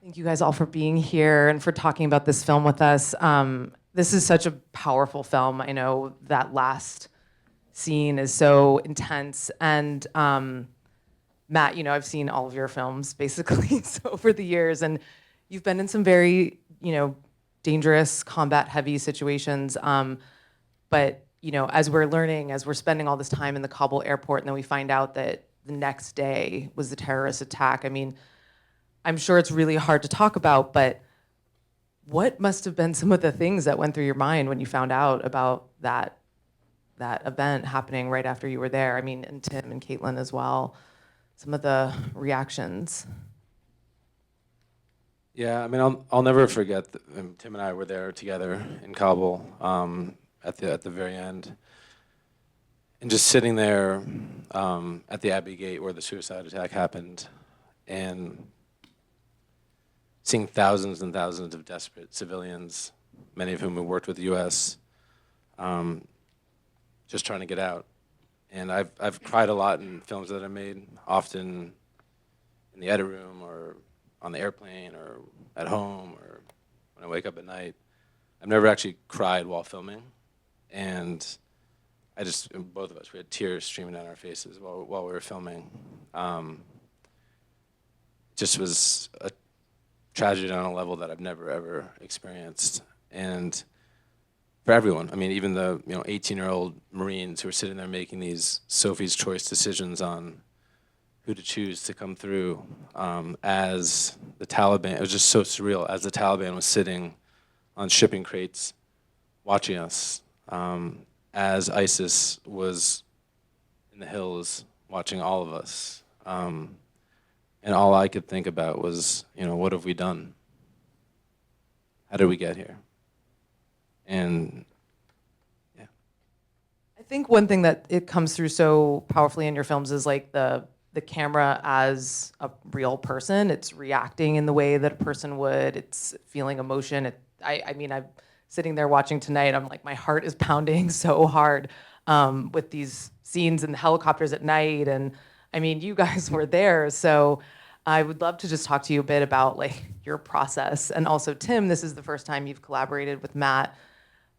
Thank you guys all for being here and for talking about this film with us. This is such a powerful film. I know that last scene is so intense. And Matt, I've seen all of your films basically so over the years, and you've been in some very, dangerous, combat-heavy situations. But as we're learning, as we're spending all this time in the Kabul airport, and then we find out that the next day was the terrorist attack. I mean, I'm sure it's really hard to talk about, but what must have been some of the things that went through your mind when you found out about that event happening right after you were there? I mean, and Tim and Caitlin as well, some of the reactions. Yeah, I mean, I'll never forget that Tim and I were there together in Kabul at the very end, and just sitting there at the Abbey Gate where the suicide attack happened, and seeing thousands and thousands of desperate civilians, many of whom have worked with the U.S., just trying to get out. And I've cried a lot in films that I made, often in the edit room or on the airplane or at home or when I wake up at night. I've never actually cried while filming. And both of us, we had tears streaming down our faces while we were filming. Just was a tragedy on a level that I've never ever experienced. And for everyone, I mean, even the 18-year-old Marines who are sitting there making these Sophie's Choice decisions on who to choose to come through, as the Taliban, it was just so surreal, as the Taliban was sitting on shipping crates watching us, as ISIS was in the hills watching all of us. And all I could think about was, what have we done? How did we get here? And yeah. I think one thing that it comes through so powerfully in your films is like the camera as a real person. It's reacting in the way that a person would. It's feeling emotion. I mean, I'm sitting there watching tonight. I'm like, my heart is pounding so hard with these scenes in the helicopters at night. And I mean, you guys were there, so I would love to just talk to you a bit about like your process. And also, Tim, this is the first time you've collaborated with Matt.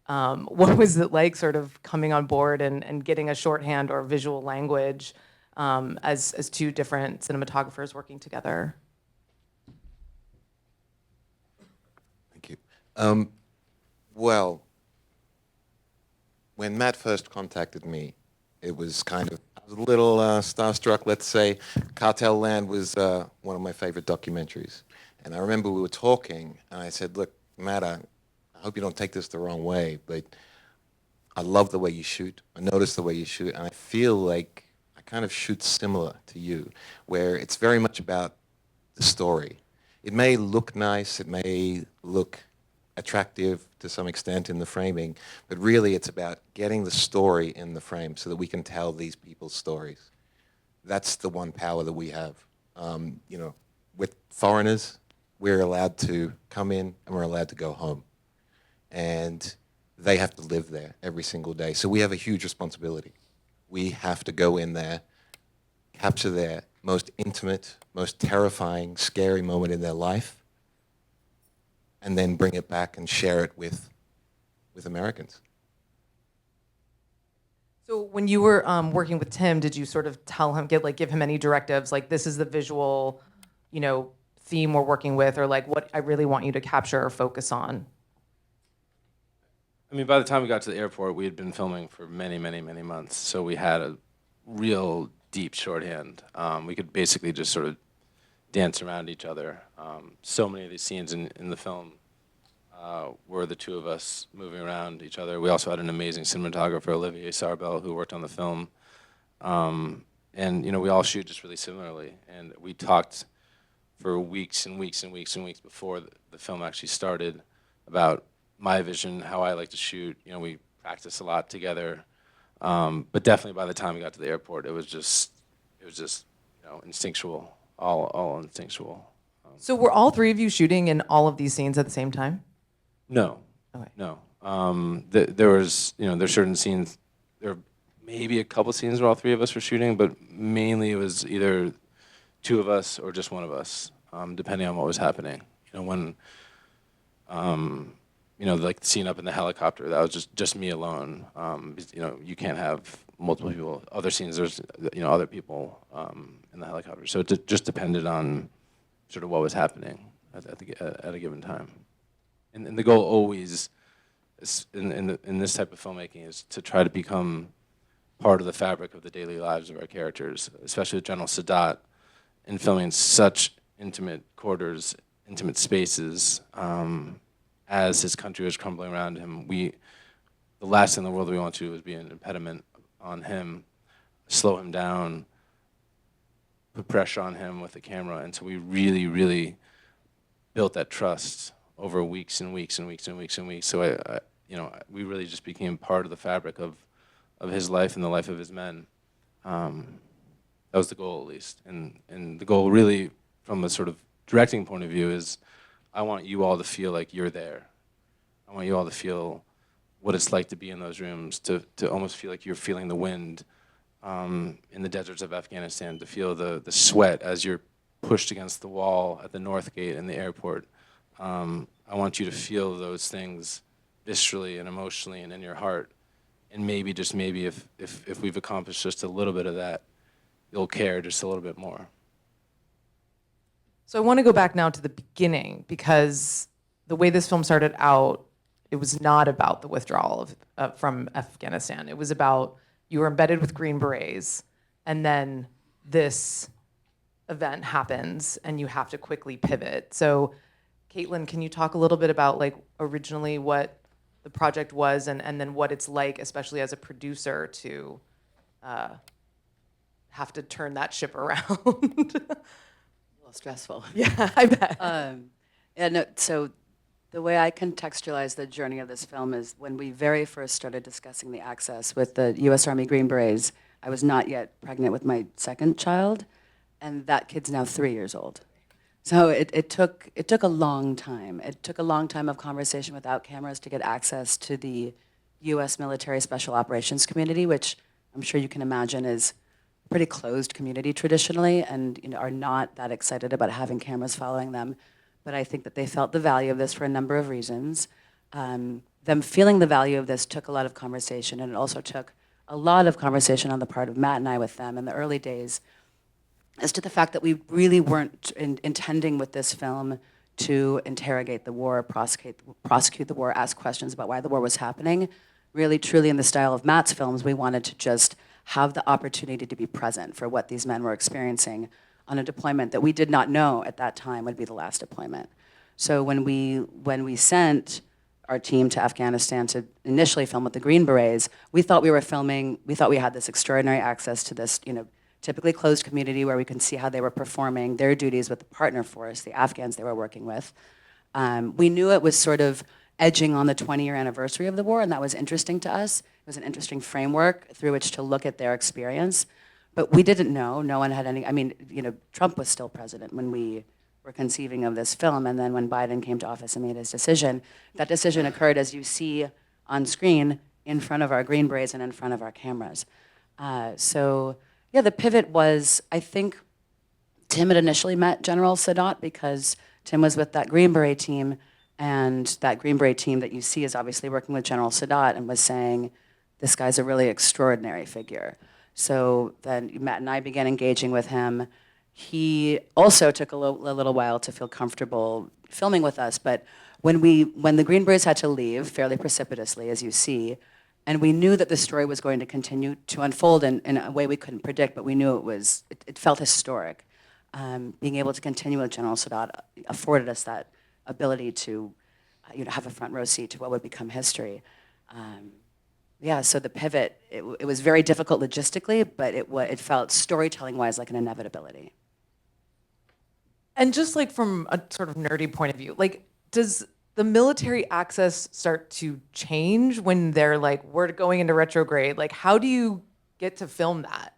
What was it like sort of coming on board and getting a shorthand or visual language as two different cinematographers working together? Thank you. Well, when Matt first contacted me, it was I was a little starstruck, let's say. Cartel Land was one of my favorite documentaries. And I remember we were talking, and I said, look, Matt, I hope you don't take this the wrong way, but I love the way you shoot. I notice the way you shoot, and I feel like I kind of shoot similar to you, where it's very much about the story. It may look nice, it may look attractive to some extent in the framing, but really it's about getting the story in the frame so that we can tell these people's stories. That's the one power that we have. With foreigners, we're allowed to come in and we're allowed to go home. And they have to live there every single day. So we have a huge responsibility. We have to go in there, capture their most intimate, most terrifying, scary moment in their life, and then bring it back and share it with Americans. So when you were working with Tim, did you sort of tell him, give him any directives, like this is the visual, theme we're working with, or like what I really want you to capture or focus on? I mean, by the time we got to the airport, we had been filming for many, many, many months, so we had a real deep shorthand. We could basically just sort of dance around each other. So many of these scenes in the film were the two of us moving around each other. We also had an amazing cinematographer, Olivier Sarbel, who worked on the film. And we all shoot just really similarly. And we talked for weeks and weeks and weeks and weeks before the film actually started about my vision, how I like to shoot. We practiced a lot together. But definitely by the time we got to the airport, it was just instinctual, all instinctual. So were all three of you shooting in all of these scenes at the same time? No. Okay. No. There's certain scenes, there were maybe a couple scenes where all three of us were shooting, but mainly it was either two of us or just one of us, depending on what was happening. You know, when you know, like the scene up in the helicopter, that was just me alone. You know, you can't have multiple people. Other scenes, there's, you know, other people in the helicopter. So it just depended on sort of what was happening at a given time. And the goal always is, in this type of filmmaking, is to try to become part of the fabric of the daily lives of our characters, especially with General Sadat, in filming such intimate quarters, intimate spaces. As his country was crumbling around him, the last thing in the world we want to do is be an impediment on him, slow him down, put pressure on him with the camera. And so we really, really built that trust over weeks and weeks and weeks and weeks and weeks. So you know, we really just became part of the fabric of his life and the life of his men. That was the goal, at least. And the goal really, from a sort of directing point of view, is I want you all to feel like you're there. I want you all to feel what it's like to be in those rooms, to almost feel like you're feeling the wind in the deserts of Afghanistan, to feel the sweat as you're pushed against the wall at the North Gate in the airport. I want you to feel those things viscerally and emotionally and in your heart. And maybe, just maybe, if we've accomplished just a little bit of that, you'll care just a little bit more. So I want to go back now to the beginning, because the way this film started out, it was not about the withdrawal from Afghanistan. It was about, you were embedded with Green Berets, and then this event happens and you have to quickly pivot. So Caitlin, can you talk a little bit about, like, originally what the project was, and then what it's like, especially as a producer, to have to turn that ship around? Stressful. Yeah, I bet. Yeah, no, so the way I contextualize the journey of this film is when we very first started discussing the access with the U.S. Army Green Berets, I was not yet pregnant with my second child, and that kid's now 3 years old. So it took a long time. It took a long time of conversation without cameras to get access to the U.S. Military Special Operations community, which I'm sure you can imagine is pretty closed community traditionally, and, you know, are not that excited about having cameras following them. But I think that they felt the value of this for a number of reasons. Them feeling the value of this took a lot of conversation, and it also took a lot of conversation on the part of Matt and I with them in the early days as to the fact that we really weren't intending with this film to interrogate the war, prosecute the war, ask questions about why the war was happening. Really, truly, in the style of Matt's films, we wanted to just have the opportunity to be present for what these men were experiencing on a deployment that we did not know at that time would be the last deployment. So when we sent our team to Afghanistan to initially film with the Green Berets, we thought we had this extraordinary access to this, you know, typically closed community where we can see how they were performing their duties with the partner force, the Afghans they were working with. We knew it was sort of edging on the 20-year anniversary of the war, and that was interesting to us. It was an interesting framework through which to look at their experience. But we didn't know. No one had any, I mean, you know, Trump was still president when we were conceiving of this film, and then when Biden came to office and made his decision, that decision occurred, as you see on screen, in front of our Green Berets and in front of our cameras. So, yeah, the pivot was, I think, Tim had initially met General Sadat because Tim was with that Green Beret team, and that Green Beret team that you see is obviously working with General Sadat, and was saying, this guy's a really extraordinary figure. So then Matt and I began engaging with him. He also took a little while to feel comfortable filming with us, but when the Green Berets had to leave, fairly precipitously, as you see, and we knew that the story was going to continue to unfold in a way we couldn't predict, but we knew it felt historic. Being able to continue with General Sadat afforded us that ability to have a front row seat to what would become history. Yeah, so the pivot, it was very difficult logistically, but it felt storytelling-wise like an inevitability. And just like from a sort of nerdy point of view, like, does the military access start to change when they're like, we're going into retrograde? Like, how do you get to film that?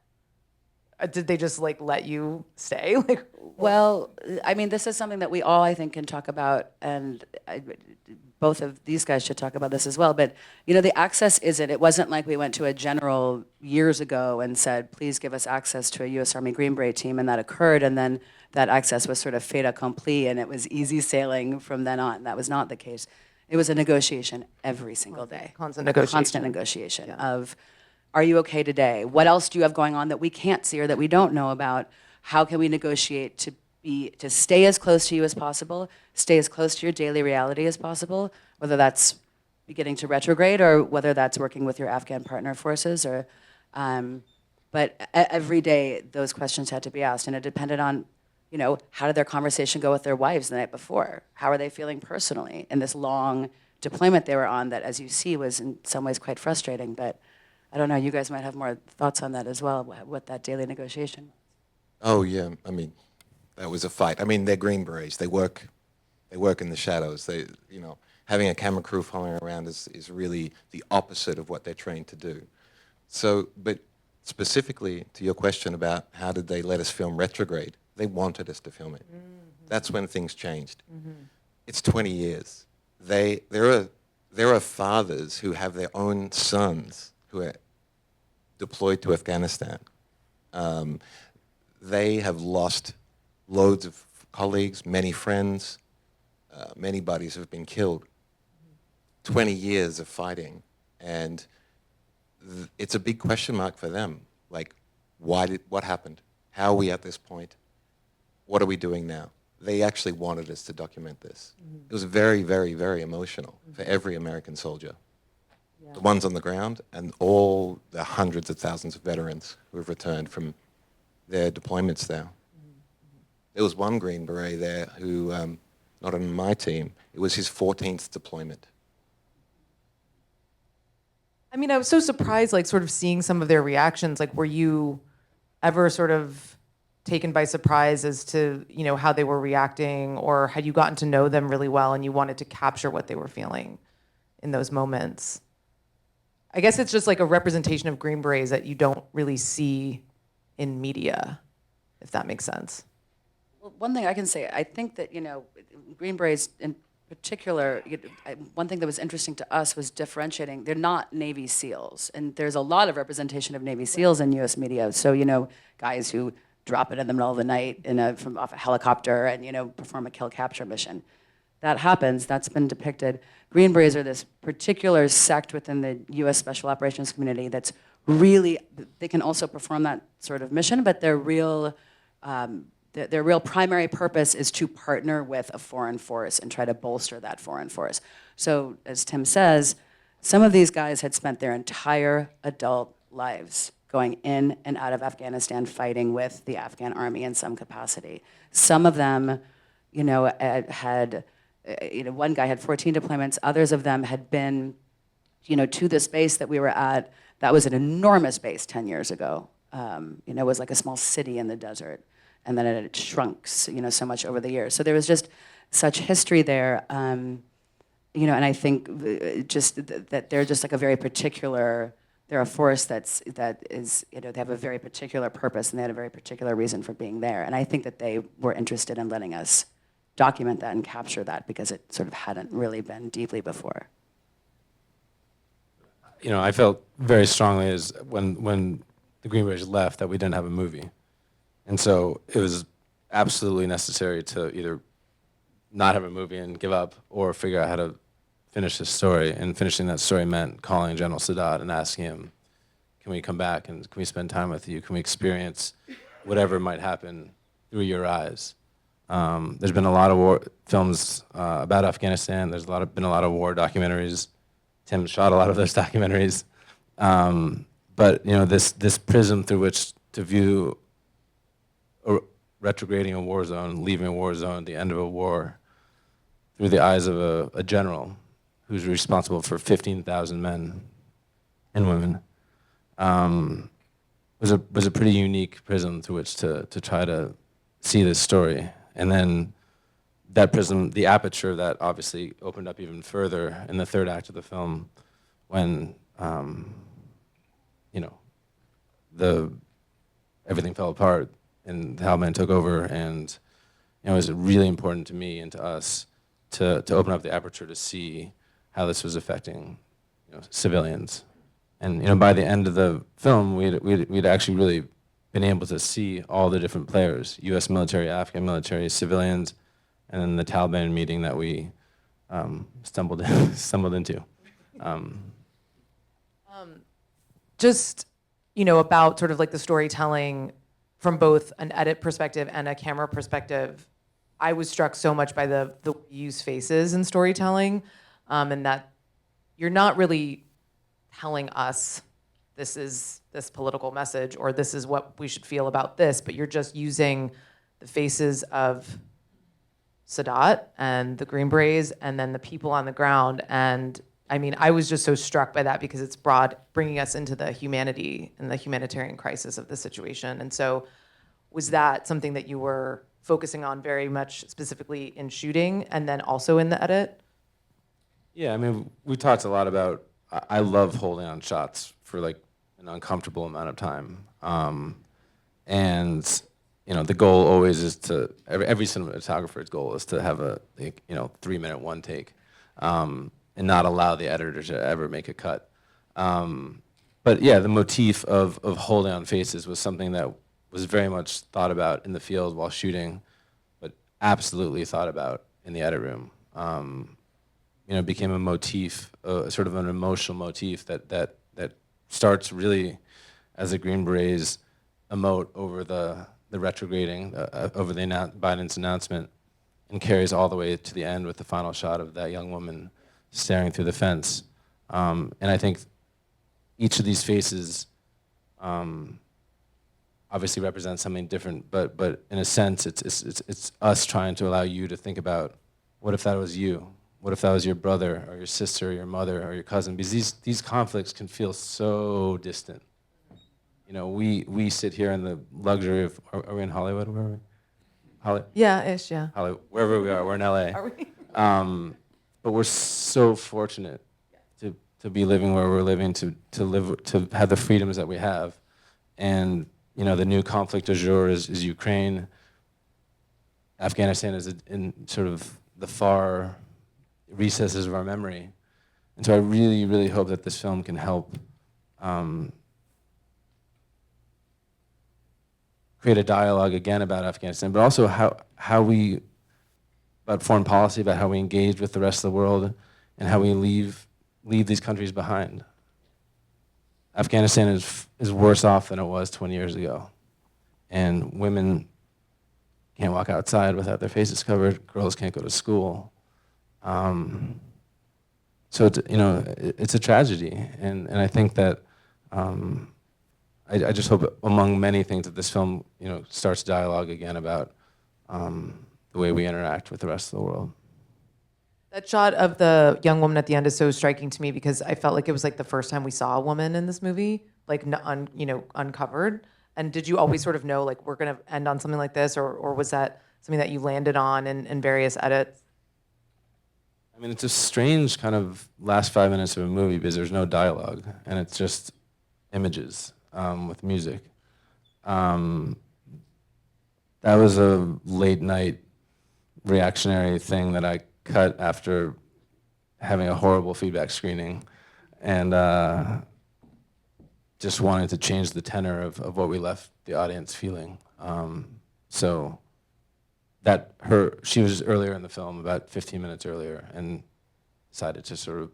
did they just like let you stay? Like, Well, I mean, this is something that we all, I think, can talk about, and both of these guys should talk about this as well. But, you know, the access it wasn't like we went to a general years ago and said, please give us access to a U.S. Army Green Beret team, and that occurred, and then that access was sort of fait accompli, and it was easy sailing from then on. That was not the case. It was a negotiation every single day. Constant negotiation. Constant negotiation of, are you okay today? What else do you have going on that we can't see or that we don't know about? How can we negotiate to stay as close to you as possible, stay as close to your daily reality as possible, whether that's beginning to retrograde or whether that's working with your Afghan partner forces or, but every day those questions had to be asked, and it depended on, you know, how did their conversation go with their wives the night before? How are they feeling personally in this long deployment they were on that, as you see, was in some ways quite frustrating, but I don't know, you guys might have more thoughts on that as well, what that daily negotiation. Oh yeah, I mean, that was a fight. I mean, they're Green Berets. They work in the shadows. They, you know, having a camera crew following around is really the opposite of what they're trained to do. So, but specifically to your question about how did they let us film Retrograde, they wanted us to film it. Mm-hmm. That's when things changed. Mm-hmm. It's 20 years. There are fathers who have their own sons who are deployed to Afghanistan. They have lost loads of colleagues, many friends, many buddies have been killed. 20 years of fighting, and it's a big question mark for them. Like, what happened? How are we at this point? What are we doing now? They actually wanted us to document this. Mm-hmm. It was very, very, very emotional for every American soldier. Yeah. The ones on the ground and all the hundreds of thousands of veterans who have returned from their deployments there. Mm-hmm. There was one Green Beret there who, not on my team, it was his 14th deployment. I mean, I was so surprised, like, sort of seeing some of their reactions. Like, were you ever sort of taken by surprise as to, you know, how they were reacting, or had you gotten to know them really well and you wanted to capture what they were feeling in those moments? I guess it's just like a representation of Green Berets that you don't really see in media, if that makes sense. Well, one thing I can say, I think that, you know, Green Berets in particular, one thing that was interesting to us was differentiating. They're not Navy SEALs, and there's a lot of representation of Navy SEALs in U.S. media. So, you know, guys who drop it in the middle of the night from off a helicopter and, you know, perform a kill capture mission. That happens. That's been depicted. Green Berets are this particular sect within the U.S. Special Operations community that's really, they can also perform that sort of mission, but their real primary purpose is to partner with a foreign force and try to bolster that foreign force. So, as Tim says, some of these guys had spent their entire adult lives going in and out of Afghanistan fighting with the Afghan army in some capacity. Some of them, you know, had, you know, one guy had 14 deployments. Others of them had been, you know, to this base that we were at. That was an enormous base 10 years ago. You know, it was like a small city in the desert. And then it shrunk, you know, so much over the years. So there was just such history there, you know, and I think just that they're just like a very particular, they're a force that is, you know, they have a very particular purpose and they had a very particular reason for being there. And I think that they were interested in letting us document that and capture that because it sort of hadn't really been deeply before. You know, I felt very strongly as when the Green Berets left that we didn't have a movie. And so it was absolutely necessary to either not have a movie and give up or figure out how to finish this story. And finishing that story meant calling General Sadat and asking him, can we come back and can we spend time with you? Can we experience whatever might happen through your eyes? There's been a lot of war films about Afghanistan. There's been a lot of war documentaries. Tim shot a lot of those documentaries. But you know, this prism through which to view retrograding a war zone, leaving a war zone, the end of a war, through the eyes of a general who's responsible for 15,000 men and women, was a pretty unique prism through which to try to see this story. And then that prism, the aperture of that obviously opened up even further in the third act of the film when, you know, everything fell apart and the Taliban took over, and it was really important to me and to us to open up the aperture to see how this was affecting civilians. And by the end of the film, we'd actually really been able to see all the different players: U.S. military, Afghan military, civilians, and then the Taliban meeting that we stumbled into. Just, about sort of like the storytelling from both an edit perspective and a camera perspective, I was struck so much by the use faces in storytelling, and that you're not really telling us this is this political message or this is what we should feel about this, but you're just using the faces of Sadat and the Green Berets and then the people on the ground. And I mean, I was just so struck by that because it's bringing us into the humanity and the humanitarian crisis of the situation. And so was that something that you were focusing on very much specifically in shooting and then also in the edit? Yeah, I mean, we talked a lot about, I love holding on shots for like an uncomfortable amount of time. And the goal always is to, every cinematographer's goal is to have a 3-minute one take, and not allow the editor to ever make a cut. But yeah, the motif of holding on faces was something that was very much thought about in the field while shooting, but absolutely thought about in the edit room. It became a motif, sort of an emotional motif that starts really as the Green Berets emote over the retrograding, over the Biden's announcement, and carries all the way to the end with the final shot of that young woman staring through the fence. And I think each of these faces obviously represents something different, but in a sense, it's us trying to allow you to think about, what if that was you? What if that was your brother or your sister or your mother or your cousin? Because these conflicts can feel so distant. We sit here in the luxury of, are we in Hollywood? Where are we? Yeah-ish, yeah. Hollywood, wherever we are, we're in LA. Are we? But we're so fortunate to be living where we're living, to have the freedoms that we have. And the new conflict du jour is Ukraine. Afghanistan is in sort of the far recesses of our memory. And so I really, really hope that this film can help create a dialogue again about Afghanistan, but also about foreign policy, about how we engage with the rest of the world, and how we leave these countries behind. Afghanistan is worse off than it was 20 years ago. And women can't walk outside without their faces covered. Girls can't go to school. So it's a tragedy, and I think that I just hope, among many things, that this film starts dialogue again about the way we interact with the rest of the world. That shot of the young woman at the end is so striking to me because I felt like it was like the first time we saw a woman in this movie, like uncovered. And did you always sort of know, like, we're gonna end on something like this, or was that something that you landed on in various edits? I mean, it's a strange kind of last 5 minutes of a movie because there's no dialogue, and it's just images with music. That was a late night reactionary thing that I cut after having a horrible feedback screening, and just wanted to change the tenor of what we left the audience feeling. So she was earlier in the film, about 15 minutes earlier, and decided to sort of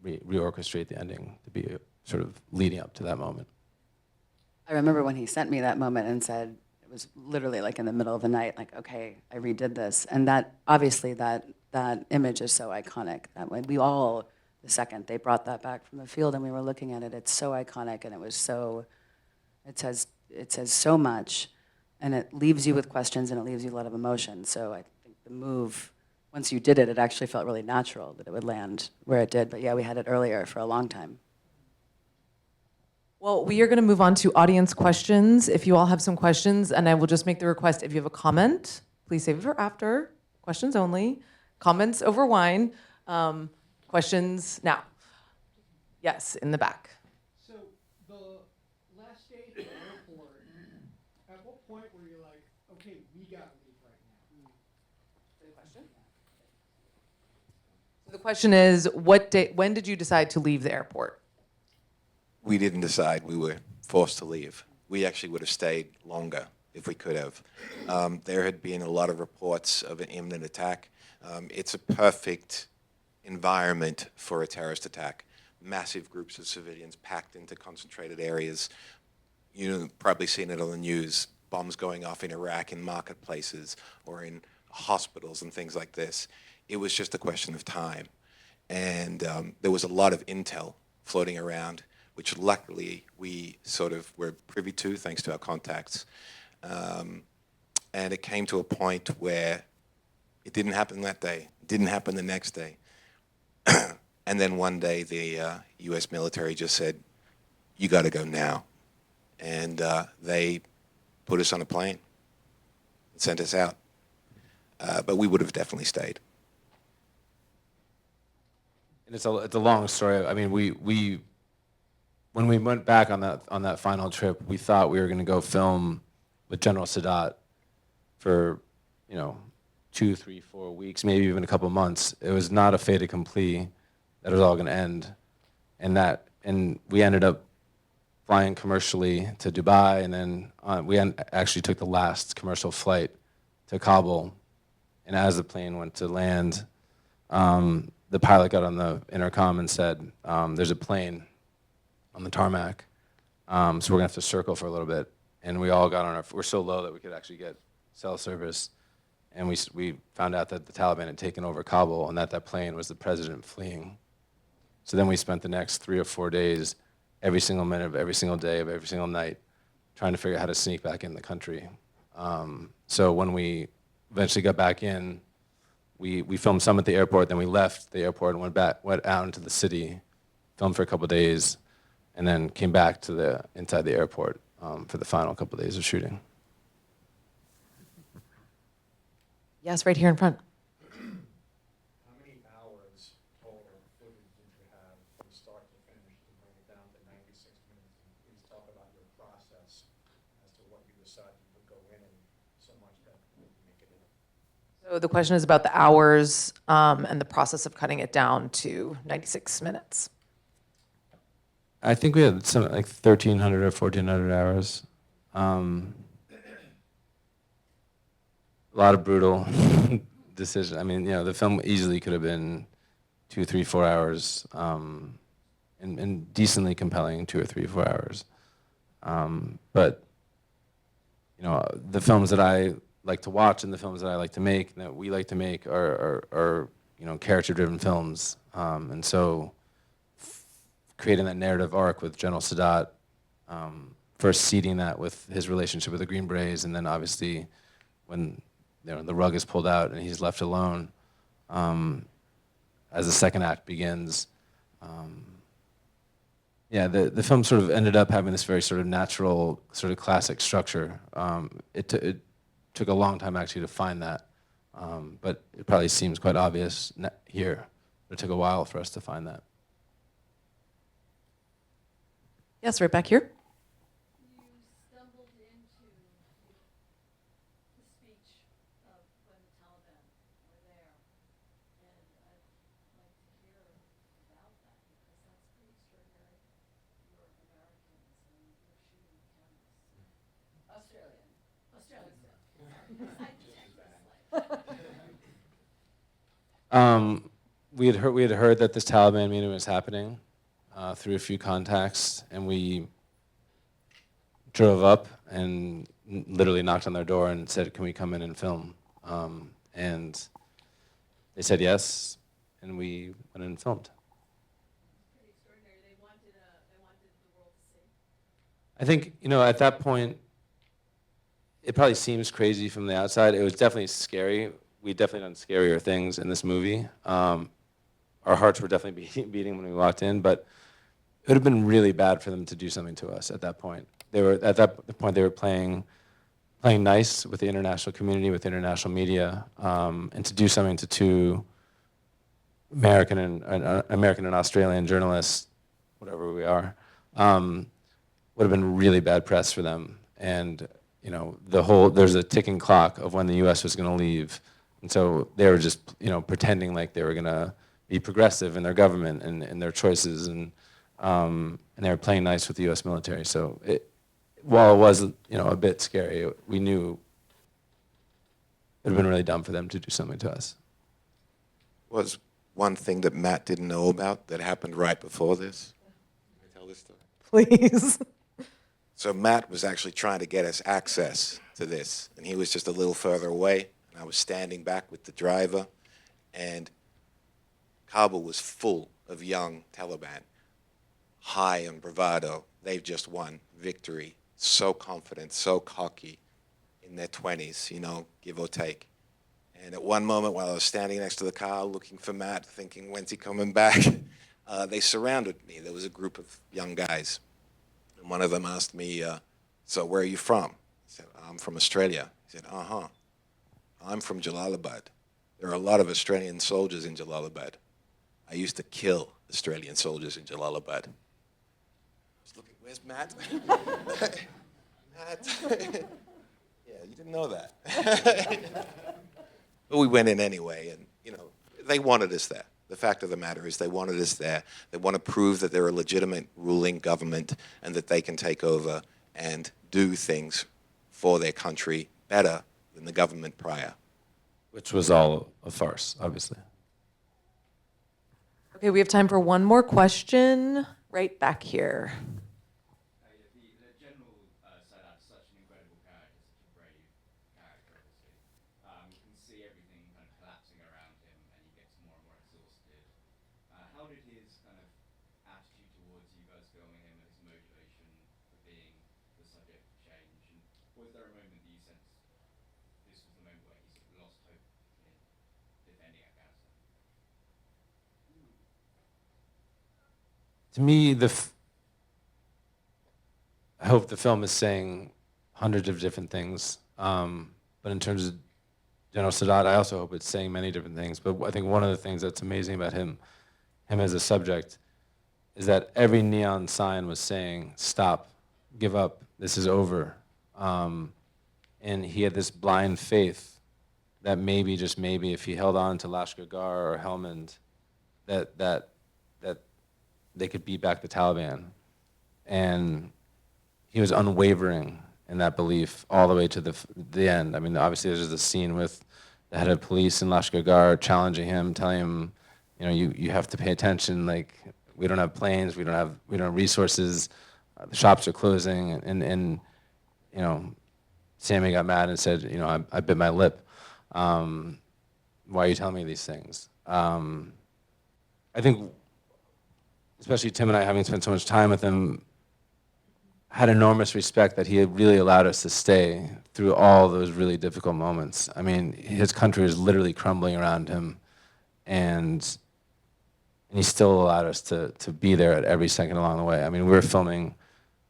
reorchestrate the ending to be sort of leading up to that moment. I remember when he sent me that moment and said, it was literally like in the middle of the night, like, okay, I redid this. And that, obviously, that image is so iconic. That way we all, the second they brought that back from the field and we were looking at it, it's so iconic, and it says so much, and it leaves you with questions and it leaves you a lot of emotion. So I think the move, once you did it, it actually felt really natural that it would land where it did. But yeah, we had it earlier for a long time. Well, we are going to move on to audience questions. If you all have some questions, and I will just make the request, if you have a comment, please save it for after. Questions only. Comments over wine. Questions now. Yes, in the back. So the last day at the airport, The question is, when did you decide to leave the airport? We didn't decide. We were forced to leave. We actually would have stayed longer if we could have. There had been a lot of reports of an imminent attack. It's a perfect environment for a terrorist attack. Massive groups of civilians packed into concentrated areas. You've probably seen it on the news, bombs going off in Iraq in marketplaces or in hospitals and things like this. It was just a question of time. And there was a lot of intel floating around, which luckily we sort of were privy to thanks to our contacts. And it came to a point where it didn't happen that day, it didn't happen the next day. And then one day the US military just said, you got to go now. And they put us on a plane and sent us out. But we would have definitely stayed. And it's a long story. I mean, we when we went back on that final trip, we thought we were going to go film with General Sadat for 2, 3, 4 weeks, maybe even a couple months. It was not a fait accompli that it was all going to end, and we ended up flying commercially to Dubai, and then we actually took the last commercial flight to Kabul. And as the plane went to land, the pilot got on the intercom and said, "There's a plane on the tarmac, so we're gonna have to circle for a little bit." And we all got on we're so low that we could actually get cell service. And we found out that the Taliban had taken over Kabul and that plane was the president fleeing. So then we spent the next 3 or 4 days, every single minute of every single day of every single night, trying to figure out how to sneak back in the country. So when we eventually got back in, we filmed some at the airport, then we left the airport and went out into the city, filmed for a couple of days, and then came back to inside the airport for the final couple of days of shooting. Yes, right here in front. How many hours total footage did you have from start to finish to bring it down to 96 minutes? And please talk about your process as to what you decided would go in and so much that would make it in. So the question is about the hours and the process of cutting it down to 96 minutes. I think we had something like 1,300 or 1,400 hours. A lot of brutal decisions. I mean, the film easily could have been 2, 3, 4 hours, and decently compelling 2 or 3, 4 hours. But the films that I like to watch and the films that I like to make, that we like to make, are character-driven films. And so, creating that narrative arc with General Sadat, first seeding that with his relationship with the Green Berets, and then obviously when the rug is pulled out and he's left alone, as the second act begins. The film sort of ended up having this very sort of natural, sort of classic structure. It took a long time actually to find that, but it probably seems quite obvious here. But it took a while for us to find that. Yes, right back here. You stumbled into the speech of when the Taliban were there, and I'd like to hear about that because that's pretty extraordinary. You're Americans and you're shooting cameras. Australian still. We had heard that this Taliban meeting was happening through a few contacts, and we drove up and literally knocked on their door and said, "Can we come in and film?" And they said yes, and we went in and filmed. Pretty extraordinary. They wanted the world to see. I think, at that point, it probably seems crazy from the outside. It was definitely scary. We definitely done scarier things in this movie. Our hearts were definitely beating when we walked in, but it would have been really bad for them to do something to us at that point. They were playing nice with the international community, with the international media, and to do something to two American and Australian journalists, whatever we are, would have been really bad press for them. And there's a ticking clock of when the U.S. was going to leave, and so they were just pretending like they were going to be progressive in their government and in their choices, and they were playing nice with the U.S. military. So while it was a bit scary, we knew it would have been really dumb for them to do something to us. Was one thing that Matt didn't know about that happened right before this? Can I tell this story? Please. So Matt was actually trying to get us access to this, and he was just a little further away, and I was standing back with the driver, and Kabul was full of young Taliban, high on bravado. They've just won victory, so confident, so cocky, in their 20s, give or take. And at one moment, while I was standing next to the car looking for Matt, thinking, when's he coming back, they surrounded me. There was a group of young guys. And one of them asked me, so where are you from? I said, I'm from Australia. He said, I'm from Jalalabad. There are a lot of Australian soldiers in Jalalabad. I used to kill Australian soldiers in Jalalabad. I was looking, where's Matt? Matt? Yeah, you didn't know that. But we went in anyway, and, they wanted us there. The fact of the matter is they wanted us there. They want to prove that they're a legitimate ruling government and that they can take over and do things for their country better than the government prior. Which was all a farce, obviously. Okay, we have time for one more question right back here. The General Sadat is such an incredible character, such a brave character, obviously. You can see everything kind of collapsing around him, and he gets more and more exhausted. How did his kind of attitude towards you guys filming him and his motivation for being the subject change? And was there a moment that you sensed this was the moment where he sort of lost hope in defending Afghanistan? To me, I hope the film is saying hundreds of different things. But in terms of General Sadat, I also hope it's saying many different things. But I think one of the things that's amazing about him as a subject, is that every neon sign was saying, stop, give up, this is over. And he had this blind faith that maybe, just maybe, if he held on to Lashkar or Helmand, that they could beat back the Taliban. And he was unwavering in that belief all the way to the end. I mean, obviously there's this scene with the head of police in Lashkar challenging him, telling him, you have to pay attention, like, we don't have planes, we don't have resources, the shops are closing, and Sammy got mad and said, I bit my lip. Why are you telling me these things? I think, especially Tim and I, having spent so much time with him, had enormous respect that he had really allowed us to stay through all those really difficult moments. I mean, his country was literally crumbling around him, and he still allowed us to be there at every second along the way. I mean, we were filming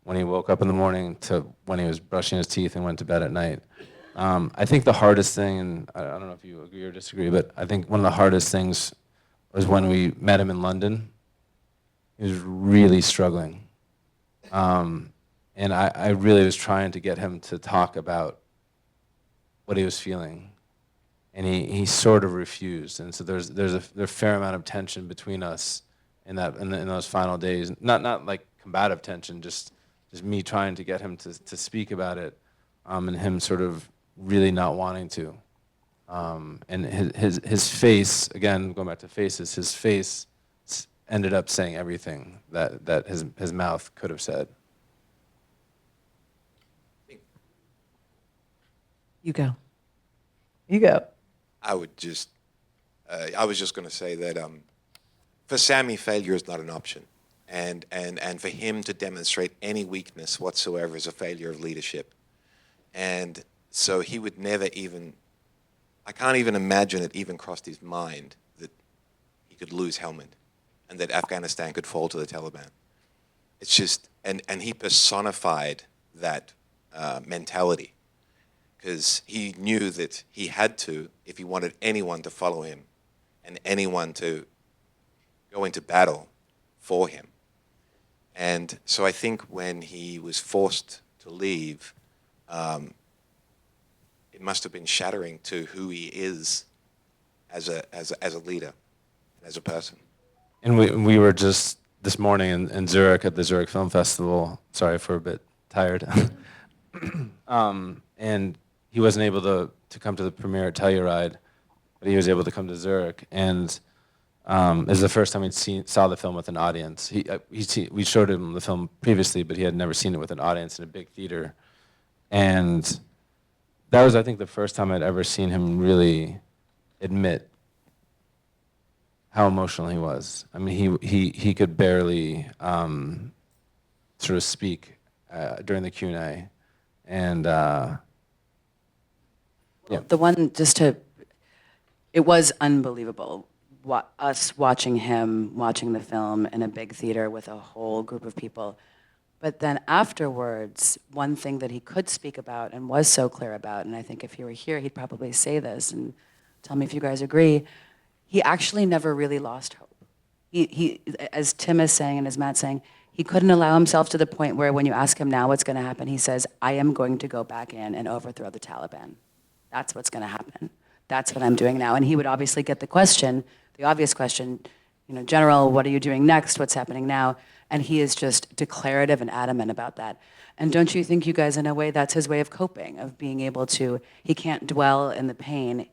when he woke up in the morning to when he was brushing his teeth and went to bed at night. I think the hardest thing, and I don't know if you agree or disagree, but I think one of the hardest things was when we met him in London. He was really struggling. And I really was trying to get him to talk about what he was feeling. And he sort of refused. And so there's a fair amount of tension between us in those final days. Not like combative tension, just me trying to get him to speak about it, and him sort of really not wanting to. And his face, again, going back to faces, his face ended up saying everything that his mouth could have said. You go. You go. I was just going to say that for Sami, failure is not an option. And for him to demonstrate any weakness whatsoever is a failure of leadership. And so he would never even, I can't even imagine it even crossed his mind that he could lose Helmand and that Afghanistan could fall to the Taliban. It's just, and he personified that mentality, because he knew that he had to, if he wanted anyone to follow him and anyone to go into battle for him. And so I think when he was forced to leave, it must have been shattering to who he is as a leader. as a person. And we were just this morning in Zurich at the Zurich Film Festival. Sorry for a bit tired. And he wasn't able to come to the premiere at Telluride, but he was able to come to Zurich. And it was the first time saw the film with an audience. We showed him the film previously, but he had never seen it with an audience in a big theater. And that was, I think, the first time I'd ever seen him really admit how emotional he was. I mean, he could barely sort of speak during the Q&A. And yeah. The one, it was unbelievable, us watching him, watching the film in a big theater with a whole group of people. But then afterwards, one thing that he could speak about and was so clear about, and I think if he were here, he'd probably say this, and tell me if you guys agree, he actually never really lost hope. He, as Tim is saying and as Matt's saying, he couldn't allow himself to the point where when you ask him now what's going to happen, he says, I am going to go back in and overthrow the Taliban. That's what's going to happen. That's what I'm doing now. And he would obviously get the question, the obvious question, you know, General, what are you doing next? What's happening now? And he is just declarative and adamant about that. And don't you think, you guys, in a way, that's his way of coping, of being able to, he can't dwell in the pain.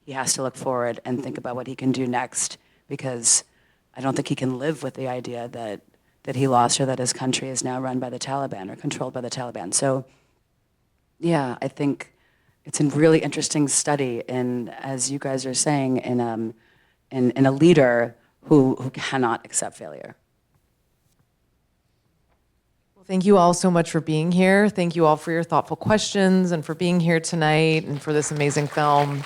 He has to look forward and think about what he can do next, because I don't think he can live with the idea that he lost, or that his country is now run by the Taliban or controlled by the Taliban. So, yeah, I think it's a really interesting study in, as you guys are saying, in a leader who cannot accept failure. Well, thank you all so much for being here. Thank you all for your thoughtful questions and for being here tonight and for this amazing film.